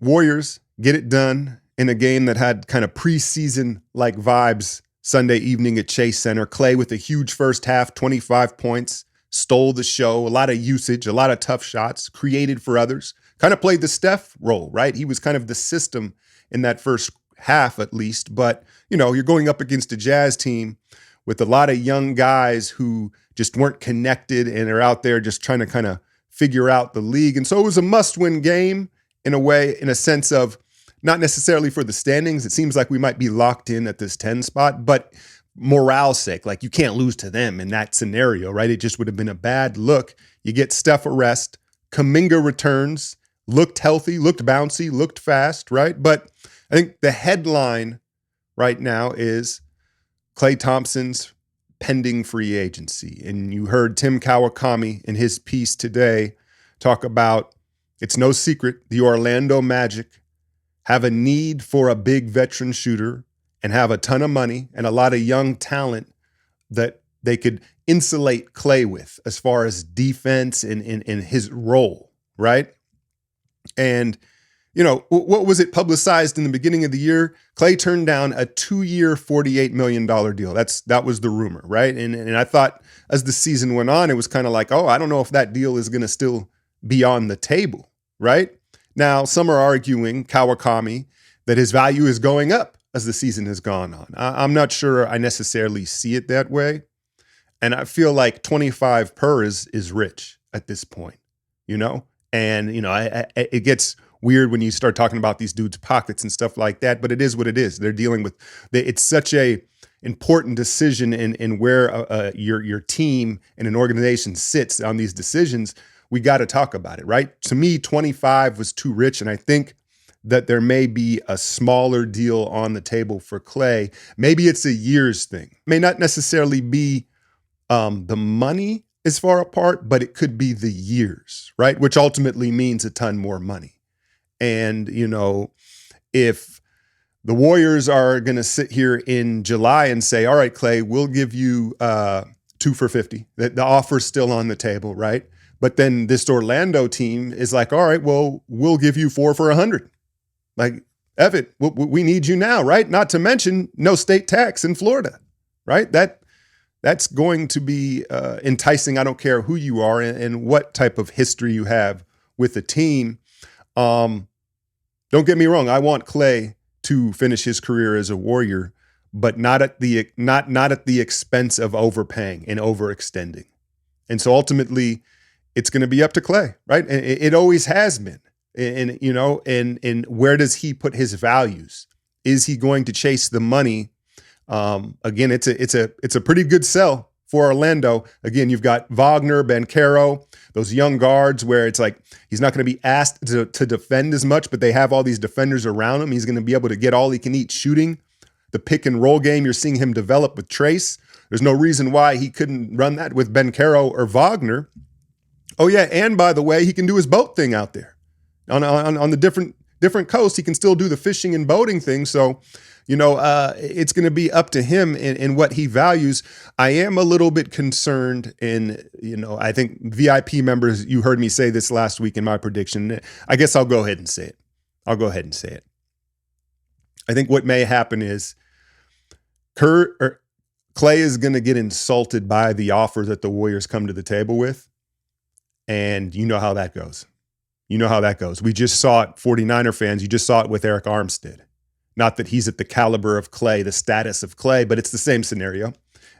Warriors get it done in a game that had kind of preseason-like vibes Sunday evening at Chase Center. Klay with a huge first half, 25 points, stole the show, a lot of usage, a lot of tough shots, created for others. Kind of played the Steph role, right? He was kind of the system in that first half at least. But, you're going up against a Jazz team with a lot of young guys who just weren't connected and are out there just trying to kind of figure out the league. And so it was a must-win game in a way, in a sense of not necessarily for the standings. It seems like we might be locked in at this 10 spot, but morale's sake, like you can't lose to them in that scenario, right? It just would have been a bad look. You get Steph a rest. Kuminga returns, looked healthy, looked bouncy, looked fast, right? But I think the headline right now is Klay Thompson's pending free agency. And you heard Tim Kawakami in his piece today talk about, it's no secret, the Orlando Magic have a need for a big veteran shooter and have a ton of money and a lot of young talent that they could insulate Klay with as far as defense and in his role, right? And, what was it publicized in the beginning of the year? Klay turned down a 2-year, $48 million deal. That was the rumor, right? And I thought as the season went on, it was kind of like, I don't know if that deal is going to still be on the table, right? Now, some are arguing, Kawakami, that his value is going up as the season has gone on. I'm not sure I necessarily see it that way. And I feel like 25 per is rich at this point, And, it gets weird when you start talking about these dudes' pockets and stuff like that, but it is what it is. They're dealing with, it's such a important decision in where your team and an organization sits on these decisions. We got to talk about it, right? To me, 25 was too rich, and I think that there may be a smaller deal on the table for Klay. Maybe it's a year's thing. It may not necessarily be the money is far apart, but it could be the years, right? Which ultimately means a ton more money. And, if the Warriors are going to sit here in July and say, all right, Klay, we'll give you 2 for $50. The offer's still on the table, right? But then this Orlando team is like, all right, well, we'll give you 4 for $100. Like, Evan, we need you now, right? Not to mention no state tax in Florida, right? That's going to be enticing. I don't care who you are and what type of history you have with the team. Don't get me wrong. I want Klay to finish his career as a Warrior, but not at the expense of overpaying and overextending. And so ultimately, it's going to be up to Klay, right? And it always has been. And where does he put his values? Is he going to chase the money? Again, it's a pretty good sell for Orlando. Again, you've got Wagner, Banchero, those young guards where it's like he's not going to be asked to defend as much, but they have all these defenders around him. He's going to be able to get all he can eat shooting. The pick and roll game, you're seeing him develop with Trace. There's no reason why he couldn't run that with Banchero or Wagner. Oh yeah, and by the way, he can do his boat thing out there on the different coasts. He can still do the fishing and boating thing. So, it's going to be up to him in what he values. I am a little bit concerned I think VIP members, you heard me say this last week in my prediction. I guess I'll go ahead and say it. I think what may happen is Klay is going to get insulted by the offer that the Warriors come to the table with. And you know how that goes. We just saw it, 49er fans, you just saw it with Eric Armstead. Not that he's at the caliber of Klay, the status of Klay, but it's the same scenario.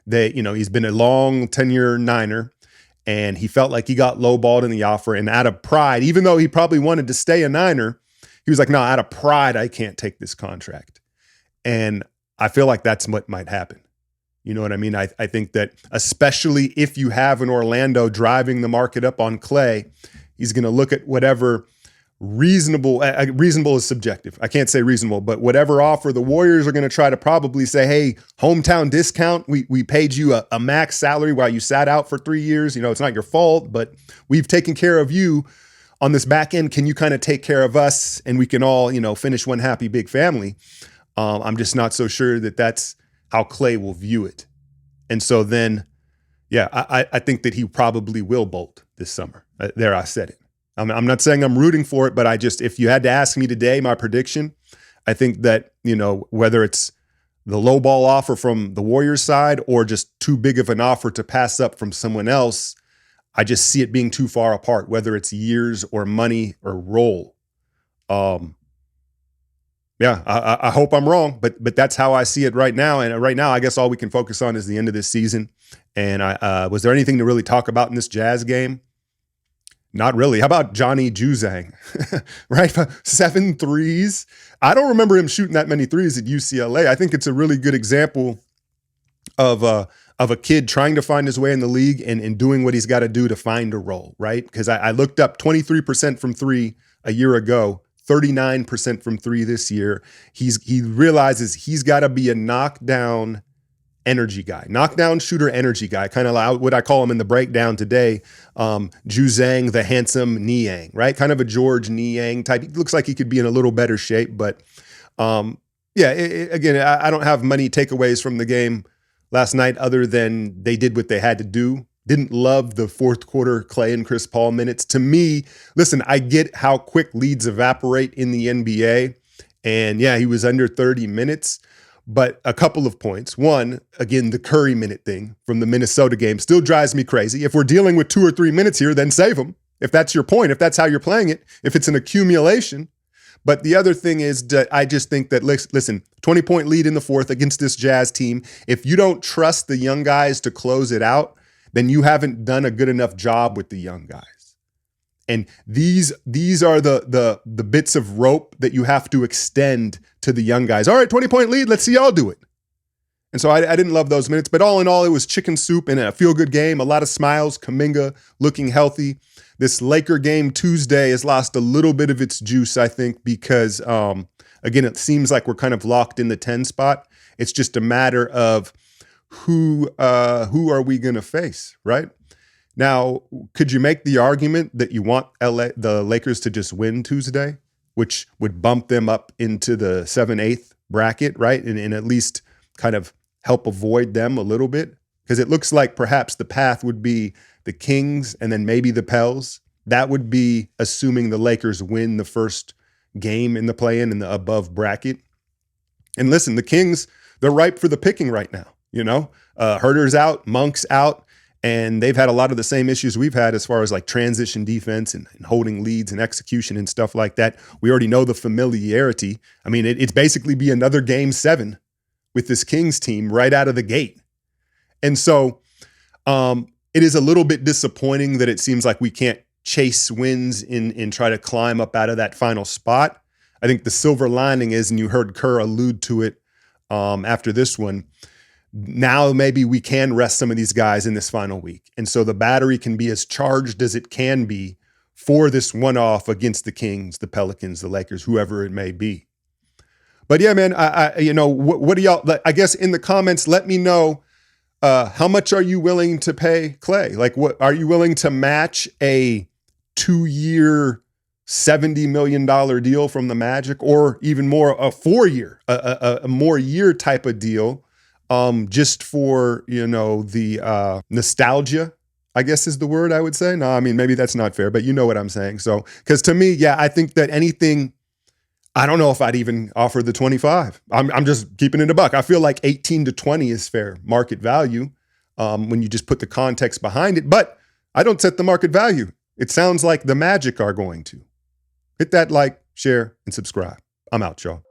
He's been a long tenure Niner, and he felt like he got lowballed in the offer. And out of pride, even though he probably wanted to stay a Niner, he was like, no, out of pride, I can't take this contract. And I feel like that's what might happen. You know what I mean? I think that especially if you have an Orlando driving the market up on Klay, he's going to look at whatever reasonable is subjective. I can't say reasonable, but whatever offer the Warriors are going to try to probably say, hey, hometown discount. We paid you a max salary while you sat out for 3 years. It's not your fault, but we've taken care of you on this back end. Can you kind of take care of us and we can all, finish one happy big family? I'm just not so sure that that's how Klay will view it. And so then, yeah, I think that he probably will bolt this summer. There, I said it. I'm not saying I'm rooting for it, but if you had to ask me today, my prediction, I think that, whether it's the low ball offer from the Warriors side or just too big of an offer to pass up from someone else, I just see it being too far apart, whether it's years or money or role. Yeah, I hope I'm wrong, but that's how I see it right now. And right now, I guess all we can focus on is the end of this season. And was there anything to really talk about in this Jazz game? Not really. How about Johnny Juzang? Right? 7 threes. I don't remember him shooting that many threes at UCLA. I think it's a really good example of a kid trying to find his way in the league and doing what he's got to do to find a role, right? Because I looked up 23% from three a year ago, 39% from three this year. He realizes he's got to be a knockdown energy guy, knockdown shooter energy guy, kind of what I call him in the breakdown today, Juzang, the handsome Niang, right? Kind of a George Niang type. He looks like he could be in a little better shape, but again, I don't have many takeaways from the game last night other than they did what they had to do. Didn't love the fourth quarter Klay and Chris Paul minutes. To me, listen, I get how quick leads evaporate in the NBA, and yeah, he was under 30 minutes. But a couple of points. One, again, the Curry minute thing from the Minnesota game still drives me crazy. If we're dealing with 2 or 3 minutes here, then save them. If that's your point, if that's how you're playing it, if it's an accumulation. But the other thing is that I just think that, listen, 20-point lead in the fourth against this Jazz team. If you don't trust the young guys to close it out, then you haven't done a good enough job with the young guys. And these are the bits of rope that you have to extend to the young guys. All right, 20-point lead. Let's see y'all do it. And so I didn't love those minutes. But all in all, it was chicken soup and a feel-good game. A lot of smiles. Kuminga looking healthy. This Laker game Tuesday has lost a little bit of its juice, I think, because, again, it seems like we're kind of locked in the 10 spot. It's just a matter of who are we going to face, right? Now, could you make the argument that you want the Lakers to just win Tuesday, which would bump them up into the 7-8 bracket, right? And at least kind of help avoid them a little bit? Because it looks like perhaps the path would be the Kings and then maybe the Pels. That would be assuming the Lakers win the first game in the play-in in the above bracket. And listen, the Kings, they're ripe for the picking right now. Herter's out, Monk's out. And they've had a lot of the same issues we've had as far as like transition defense and holding leads and execution and stuff like that. We already know the familiarity. I mean, it's basically be another game 7 with this Kings team right out of the gate. And so it is a little bit disappointing that it seems like we can't chase wins and try to climb up out of that final spot. I think the silver lining is, and you heard Kerr allude to it after this one, now maybe we can rest some of these guys in this final week. And so the battery can be as charged as it can be for this one-off against the Kings, the Pelicans, the Lakers, whoever it may be. But yeah, man, what do y'all, I guess in the comments, let me know how much are you willing to pay Klay? Like, what are you willing to match a 2-year, $70 million deal from the Magic, or even more, a 4-year, a more year type of deal? Just for, the nostalgia, I guess is the word I would say. No, I mean, maybe that's not fair, but you know what I'm saying. So, because to me, yeah, I think that anything, I don't know if I'd even offer the 25. I'm just keeping it a buck. I feel like 18 to 20 is fair market value when you just put the context behind it. But I don't set the market value. It sounds like the Magic are going to. Hit that like, share, and subscribe. I'm out, y'all.